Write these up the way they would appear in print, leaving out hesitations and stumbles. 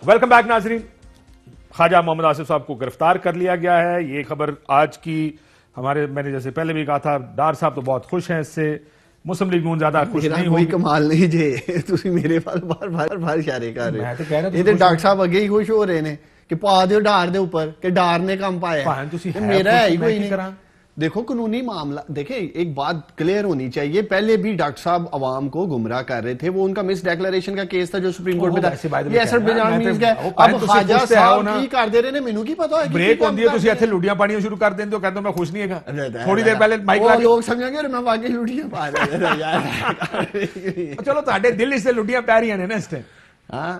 Welcome back नाजरीन। ख्वाजा मोहम्मद आसिफ साहब को गिरफ्तार कर लिया गया है। ये खबर आज की मैंने जैसे पहले भी कहा था, डार साहब तो बहुत खुश हैं इससे, मुस्लिम लीग नून ज्यादा खुश नहीं कोई होगी। कमाल नहीं जे ਤੁਸੀਂ ਮੇਰੇ ਵੱਲ ਬਾਰ ਇਸ਼ਾਰੇ ਕਰ ਰਹੇ ਹੋ। मैं तो कह रहा ਇਹ ਤੇ ਡਾਕਟਰ ਸਾਹਿਬ ਅੱਗੇ ਹੀ ਖੁਸ਼ ਹੋ ਰਹੇ ਨੇ ਕਿ ਪਾ ਦਿਓ ਡਾਰ ਦੇ ਉੱਪਰ ਕਿ ਡਾਰ ਨੇ ਕੰਮ ਪਾਇਆ है। मेरा है ही कोई नहीं। देखो कानूनी मामला देखिए, एक बात क्लियर होनी चाहिए, पहले भी डॉक्टर साहब अवाम को गुमराह कर रहे थे। वो उनका मिस डिक्लेरेशन का केस था जो सुप्रीम कोर्ट में था। ये असर बिजान मींस का अब ख्वाजा साहब की कर दे रहे ने, मेनू की पता है ब्रेक होती है ਤੁਸੀਂ ਇੱਥੇ ਲੁੱਡੀਆਂ ਪਾਣੀਆਂ ਸ਼ੁਰੂ ਕਰ ਦਿੰਦੇ ਹੋ, ਕਹਿੰਦੇ ਮੈਂ ਖੁਸ਼ ਨਹੀਂ ਹੈਗਾ। ਥੋੜੀ ਦੇਰ ਪਹਿਲੇ ਮਾਈਕ ਲਾ ਕੇ ਲੋਕ ਸਮਝਣਗੇ ਮੈਂ ਵਾਕਈ ਲੁੱਡੀਆਂ ਪਾ ਰਿਹਾ ਯਾਰ। ਚਲੋ ਤੁਹਾਡੇ ਦਿਲ ਇਸ ਤੇ ਲੁੱਡੀਆਂ ਪੈ ਰਹੀਆਂ ਨੇ ਨਾ ਇਸ ਟਾਈਮ। हाँ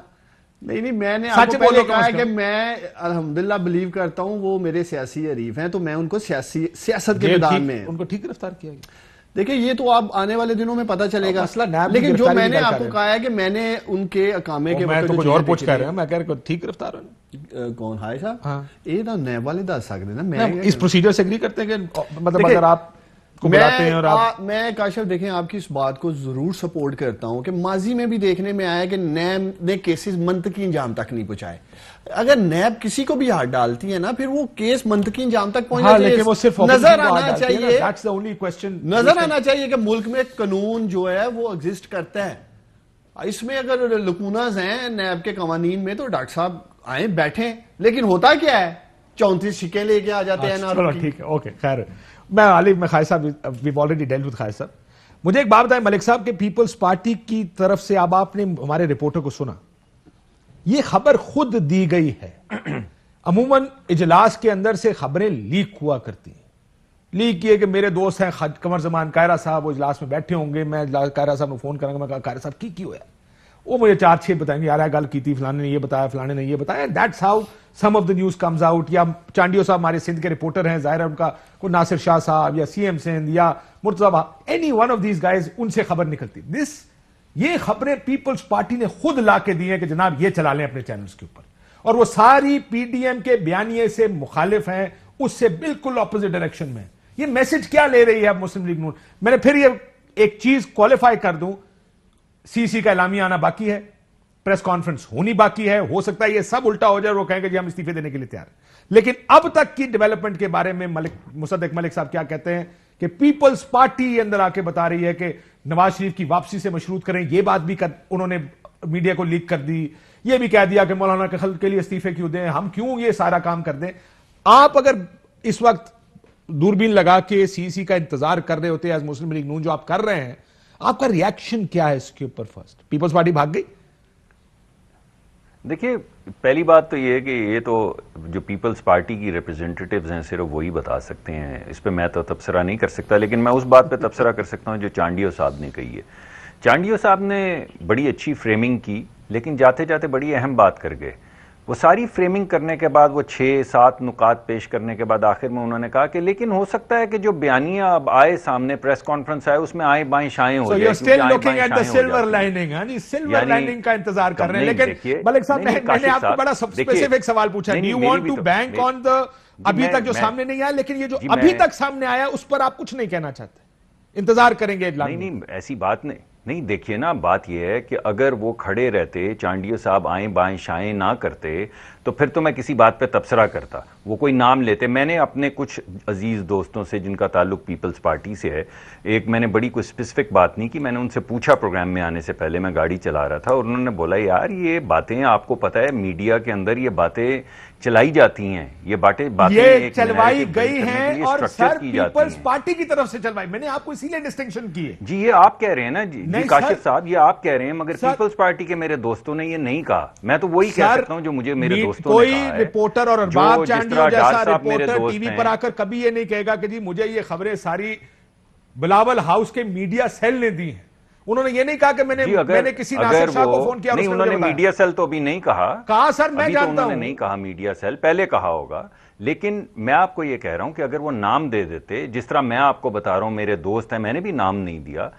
नहीं मैंने आपको पहले कहा है कि मैं अल्हम्दुलिल्लाह बिलीव करता हूं वो मेरे सियासी हरीफ हैं, तो मैं उनको सियासत के मैदान में उनको ठीक गिरफ्तार किया गया। देखिए ये तो आप आने वाले दिनों में पता चलेगा, लेकिन जो मैंने आपको कहा है कि मैंने उनके अकामे के मैं तो कुछ और पूछ कर रहा हूं, मैं कह रहा हूं ठीक गिरफ्तार हो। कौन हाय साहब? ये ना नैब वाले दस सकते ना, मैं इस प्रोसीजर से एग्री करते हैं कि मतलब अगर आप को बुलाते हैं और मैं काशिफ देखें आपकी इस बात को जरूर सपोर्ट करता हूं कि माजी में भी देखने में आया कि नैब ने केसेस मंतकी इंजाम तक नहीं पहुंचाए। अगर नैब किसी को भी हाथ डालती है ना, फिर वो केस मंतकी इंजाम तक पहुंचना चाहिए। वो सिर्फ नजर आना चाहिए, दैट्स द ओनली क्वेश्चन, नजर आना चाहिए कि मुल्क में कानून जो है वो एग्जिस्ट करता है। इसमें अगर लकूनाज हैं नैब के कवानीन में तो डॉक्टर साहब आए बैठे, लेकिन होता क्या है 34 शिकें लेके आ जाते हैं ना। चलो ठीक है, ओके खैर। मैं आलिफ में खालिद साहब, we already dealt with Khalid साहब। मुझे एक बात बताएं, मलिक साहब के पीपल्स पार्टी की तरफ से अब आपने हमारे रिपोर्टर को सुना, ये खबर खुद दी गई है। अमूमन इजलास के अंदर से खबरें लीक हुआ करती हैं। लीक किए कि मेरे दोस्त हैं कमर जमान कायरा साहब, वो इजलास में बैठे होंगे, मैं कायरा साहब को फोन करूंगा, मैं कहा कायरा साहब की होया, वो मुझे 4-6 बताएंगे, यार गल की थी, फलाने ने ये बताया, फलाने ने ये बताया। That's how some of the news comes out. या चांडियो साहब हमारे सिंध के रिपोर्टर हैं, जाहिर है उनका कोई नासिर शाह साहब या सीएम सिंध या Murtaza, any one of these guys, उनसे खबर निकलती। ये खबरें पीपल्स पार्टी ने खुद ला के दी हैं कि जनाब ये चला लें अपने चैनल्स के ऊपर, और वो सारी पीडीएम के बयानिए से मुखालिफ हैं, उससे बिल्कुल ऑपोजिट डायरेक्शन में। ये मैसेज क्या ले रही है अब मुस्लिम लीग नून? मैंने फिर ये एक चीज क्वालिफाई कर दूं, सीसी का एलामिया आना बाकी है, प्रेस कॉन्फ्रेंस होनी बाकी है, हो सकता है ये सब उल्टा हो जाए और वो कहेंगे जी हम इस्तीफे देने के लिए तैयार हैं। लेकिन अब तक की डेवलपमेंट के बारे में मुसद्दिक मलिक साहब क्या कहते हैं कि पीपल्स पार्टी अंदर आके बता रही है कि नवाज शरीफ की वापसी से मशरूत करें। ये बात भी उन्होंने मीडिया को लीक कर दी, ये भी कह दिया कि मौलाना के खल्क के लिए इस्तीफे क्यों दें, हम क्यों ये सारा काम कर दें। आप अगर इस वक्त दूरबीन लगा के सीसी का इंतजार कर रहे होते एज मुस्लिम लीग नून, जो आप कर रहे हैं, आपका रिएक्शन क्या है इसके ऊपर? फर्स्ट, पीपल्स पार्टी भाग गई? देखिए, पहली बात तो ये है कि ये तो जो पीपल्स पार्टी की रिप्रेजेंटेटिव्स हैं सिर्फ वही बता सकते हैं, इस पे मैं तो तबसरा नहीं कर सकता। लेकिन मैं उस बात पे तबसरा कर सकता हूँ जो चांडियो साहब ने कही है। चांडियो साहब ने बड़ी अच्छी फ्रेमिंग की, लेकिन जाते जाते बड़ी अहम बात कर गए। वो सारी फ्रेमिंग करने के बाद, वो 6-7 नुकात पेश करने के बाद आखिर में उन्होंने कहा कि लेकिन हो सकता है कि जो बयानिया अब आए सामने, प्रेस कॉन्फ्रेंस आए, उसमें आए बाएं शाएं हो जाए। सिल्वर लाइनिंग, सिल्वर लाइनिंग का इंतजार कर रहे हैं। लेकिन मलिक साहब, मैंने आपको बड़ा स्पेसिफिक सवाल पूछा, do you want to bank on the अभी तक जो सामने नहीं आया, लेकिन ये जो अभी तक सामने आया उस पर आप कुछ नहीं कहना चाहते? इंतजार करेंगे? नहीं, ऐसी बात नहीं। देखिए ना, बात यह है कि अगर वो खड़े रहते, चांडियो साहब आए बाएं शाएं ना करते, तो फिर तो मैं किसी बात पे तबसरा करता, वो कोई नाम लेते। मैंने अपने कुछ अजीज दोस्तों से जिनका ताल्लुक पीपल्स पार्टी से है, एक मैंने बड़ी कोई स्पेसिफिक बात नहीं की, मैंने उनसे पूछा प्रोग्राम में आने से पहले, मैं गाड़ी चला रहा था, और उन्होंने बोला यार ये बातें आपको पता है मीडिया के अंदर ये बातें चलाई जाती हैं, ये बातें चलवाई गई हैं और सर पीपल्स पार्टी की तरफ से चलवाई। मैंने आपको इसीलिए डिस्टिंक्शन की है। जी ये आप कह रहे हैं ना जी काशिफ साहब, ये आप कह रहे हैं, मगर पीपल्स पार्टी के मेरे दोस्तों ने ये नहीं कहा। मैं तो वही कह सकता हूं जो मुझे मेरे दोस्तों ने कहा है। रिपोर्टर और अरबाब चांडियो जैसा रिपोर्टर टीवी पर आकर कभी ये नहीं कहेगा कि जी मुझे ये खबरें सारी बिलावल हाउस के मीडिया सेल ने दी हैं। उन्होंने ये नहीं कहा कि मैंने किसी नासिर शाह को फोन किया। नहीं, उन्होंने मीडिया सेल तो अभी नहीं कहा सर, मैं जानता हूं, नहीं कहा मीडिया सेल, पहले कहा होगा। लेकिन मैं आपको ये कह रहा हूं कि अगर वो नाम दे देते, जिस तरह मैं आपको बता रहा हूं, मेरे दोस्त हैं, मैंने भी नाम नहीं दिया,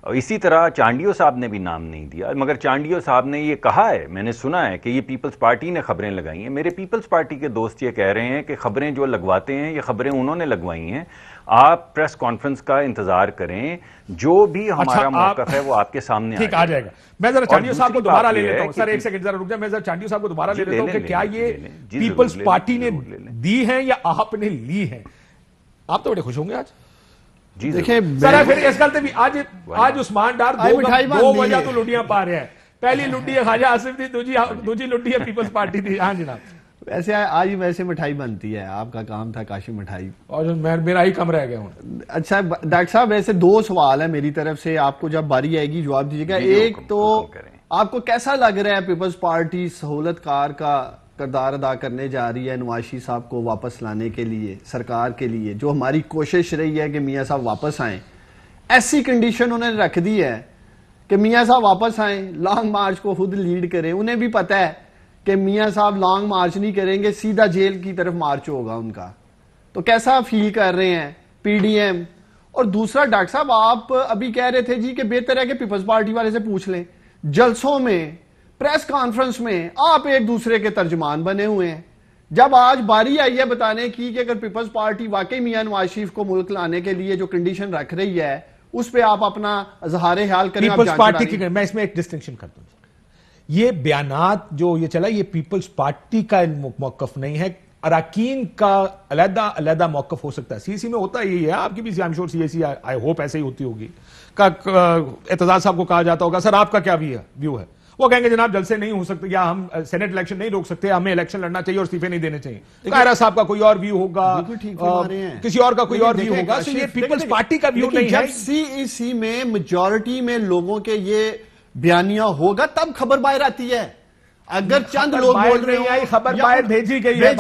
इसी तरह चांडियो साहब ने भी नाम नहीं दिया, मगर चांडियो साहब ने ये कहा है, मैंने सुना है कि ये पीपल्स पार्टी ने खबरें लगाई हैं। मेरे पीपल्स पार्टी के दोस्त ये कह रहे हैं कि खबरें जो लगवाते हैं ये खबरें उन्होंने लगवाई हैं। आप प्रेस कॉन्फ्रेंस का इंतजार करें, जो भी हमारा मौकफ है वो आपके सामने ठीक आ जाएगा। मैं जरा चांडियो साहब को दोबारा ले लेता हूं। सर एक सेकंड जरा रुक जाए, मैं जरा चांडियो साहब को दोबारा ले लेता हूं कि क्या ये पीपल्स पार्टी ने दी है या आपने ली है? आप तो बड़े खुश होंगे आज। देखिए सर फिर इस गलती भी आज उस्मान डार दो वजह तो लुटियां पा रहे हैं। पहली लुटी है ख्वाजा आसिफ थी, दूसरी लुटी है पीपल्स पार्टी थी। हाँ जनाब, वैसे आज वैसे मिठाई बनती है, आपका काम था काशी मिठाई और मेरा ही कम रह गया हूँ। अच्छा डॉक्टर साहब, वैसे दो सवाल है मेरी तरफ से, आपको जब बारी आएगी जवाब दीजिएगा। एक तो आपको कैसा लग रहा है पीपल्स पार्टी सहूलतकार का किरदार अदा करने जा रही है नवाज शरीफ साहब को वापस लाने के लिए, सरकार के लिए जो हमारी कोशिश रही है कि मियाँ साहब वापस आए, ऐसी कंडीशन उन्होंने रख दी है कि मियाँ साहब वापस आए, लॉन्ग मार्च को खुद लीड करें। उन्हें भी पता है कि मियाँ साहब लॉन्ग मार्च नहीं करेंगे, सीधा जेल की तरफ मार्च होगा उनका। तो कैसा फील कर रहे हैं पीडीएम? और दूसरा डॉक्टर साहब, आप अभी कह रहे थे जी कि बेहतर है कि पीपल्स पार्टी वाले से पूछ लें, जलसों में प्रेस कॉन्फ्रेंस में आप एक दूसरे के तर्जमान बने हुए हैं। जब आज बारी आई है बताने की कि अगर पीपल्स पार्टी वाकई मियां नवाज शरीफ को मुल्क लाने के लिए जो कंडीशन रख रही है उस पे आप अपना इज़हार हाल करें। पीपल्स पार्टी की मैं इसमें एक डिस्टिंक्शन कर दूं, ये बयानात जो ये चला ये पीपल्स पार्टी का मौकफ नहीं है, अरकान का अलग मौकफ हो सकता है। सीएसी में होता यही है, आपकी भी आई एम श्योर सीएसी आई होप ऐसे ही होती होगी। एतजाज साहब को कहा जाता होगा सर आपका क्या व्यू है, वो कहेंगे जनाब जलसे नहीं हो सकते या हम सेनेट इलेक्शन नहीं रोक सकते, हमें इलेक्शन लड़ना चाहिए और इस्तीफे नहीं देने चाहिए। कायरा साहब का कोई और व्यू होगा, किसी और का कोई और व्यू होगा। ये पीपल्स पार्टी का व्यू नहीं है। जब सीईसी में मेजॉरिटी में लोगों के ये बयानिया होगा तब खबर बाहर आती है। अगर चंद लोग बोल रहे हैं खबर बाहर भेजी गई है,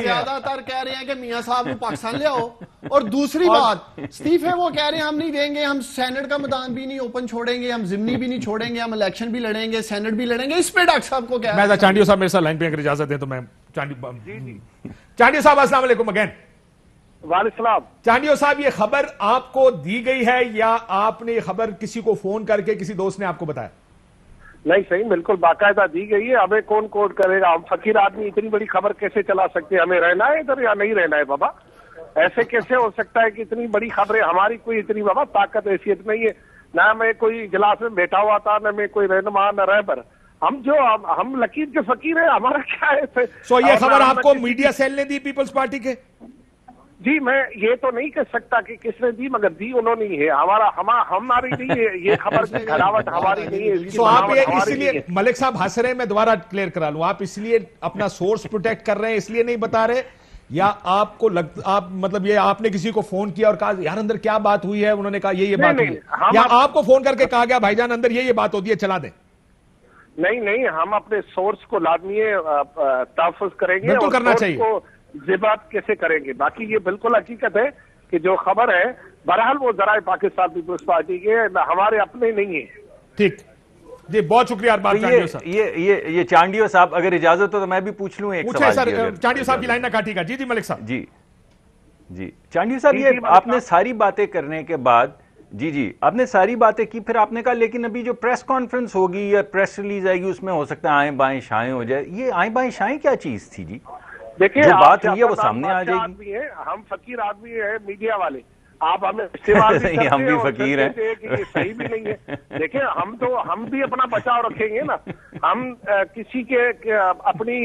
ज्यादातर कह रहे हैं कि मियां साहब को पाकिस्तान ले आओ। और दूसरी बात इस्तीफे वो कह रहे हैं हम नहीं देंगे, हम सेनेट का मैदान भी नहीं ओपन छोड़ेंगे, हम जिमनी भी नहीं छोड़ेंगे, हम इलेक्शन भी लड़ेंगे, सेनेट भी लड़ेंगे। इस पे डॉक्टर साहब को क्या? मैं चांडियो साहब मेरे साथ लाइन पे अगर इजाजत दें तो मैं चांडियो साहब अस्सलाम वालेकुम अगेन। वालेकुम। चांडियो साहब ये खबर आपको दी गई है या आपने ये खबर किसी को फोन करके किसी दोस्त ने आपको बताया? नहीं सही, बिल्कुल बाकायदा दी गई है। हमें कौन कोड करेगा? हम फकीर आदमी इतनी बड़ी खबर कैसे चला सकते हैं? हमें रहना है इधर या नहीं रहना है बाबा? ऐसे कैसे हो सकता है कि इतनी बड़ी खबरें, हमारी कोई इतनी बाबा ताकत हैसियत नहीं है, ना मैं कोई इजलास में बैठा हुआ था, ना मैं कोई रहनुमा न रहबर। हम लकीर के फकीर है, हमारा क्या है? सो ये खबर आपको मीडिया सेल ने दी पीपल्स पार्टी के? जी मैं ये तो नहीं कह सकता कि किसने दी, मगर दी उन्होंने ही है। हमारी नहीं है ये खबर की घरावट, हमारी नहीं है। तो आप ये इसलिए मलिक साहब हंस रहे हैं, मैं दोबारा क्लियर करा लूं, आप इसलिए अपना सोर्स प्रोटेक्ट कर रहे हैं इसलिए नहीं बता रहे, या आपको आप मतलब ये आपने किसी को फोन किया और कहा यार अंदर क्या बात हुई है, उन्होंने कहा ये बात हुई है, या आपको फोन करके कहा गया भाईजान अंदर ये बात होती है चला दें? नहीं, हम अपने सोर्स को लाजमी तहफ़्फ़ुज़ करेंगे, बिल्कुल करना चाहिए। बात कैसे करेंगे? बाकी ये बिल्कुल हकीकत है कि जो खबर है बहरहाल वो जराए पाकिस्तान पीपल्स पार्टी के, हमारे अपने नहीं है। ठीक जी, बहुत शुक्रिया। तो ये चांडियो साहब अगर इजाजत हो तो मैं भी पूछ लूं एक सवाल। सर चांडियो साहब की लाइन ना काटिएगा। जी मलिक साहब। जी चांडियो साहब, ये आपने सारी बातें करने के बाद जी आपने सारी बातें की, फिर आपने कहा लेकिन अभी जो प्रेस कॉन्फ्रेंस होगी या प्रेस रिलीज आएगी उसमें हो सकता है आए बाएं शाएं हो जाए। ये आए बाएं शाएं क्या चीज थी जी? देखिए जो बात हुई है वो सामने आ जाएगी। हम फकीर आदमी है मीडिया वाले, आप हमें इस्तेमाल भी करते हम भी फकीर हैं कि ये सही भी नहीं है। देखिए हम भी अपना बचाव रखेंगे ना। हम किसी के अपनी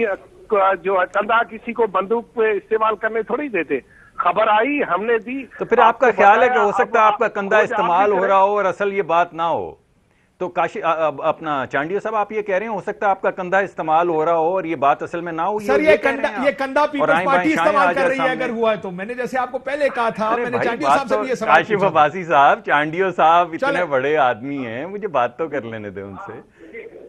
जो कंधा किसी को बंदूक पे इस्तेमाल करने थोड़ी देते। खबर आई हमने दी, तो फिर आपका ख्याल है कि हो सकता है आपका कंधा इस्तेमाल हो रहा हो और असल ये बात ना हो? तो काशी अपना चांडियो साहब आप ये कह रहे हैं हो सकता है आपका कंधा इस्तेमाल हो रहा हो और ये बात असल में ना हो? सर ये कंधा पीपल्स पार्टी इस्तेमाल कर रही है अगर हुआ है तो। मैंने जैसे आपको पहले कहा था, मैंने चांडियो साहब से भी ये सवाल काशिफ अब्बासी साहब, चांडियो साहब इतने बड़े आदमी हैं, मुझे बात तो कर लेने दे उनसे।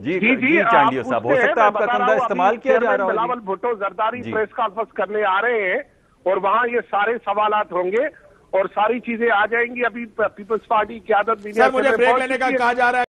जी चांडियो साहब, हो सकता है आपका कंधा इस्तेमाल किया जा रहा हो? बिलावल भुट्टो जरदारी प्रेस कॉन्फ्रेंस करने आ रहे हैं और वहां ये सारे सवालात होंगे और सारी चीजें आ जाएंगी। अभी पीपल्स पार्टी की आदत भी मुझे ब्रेक लेने का कहा जा रहा है।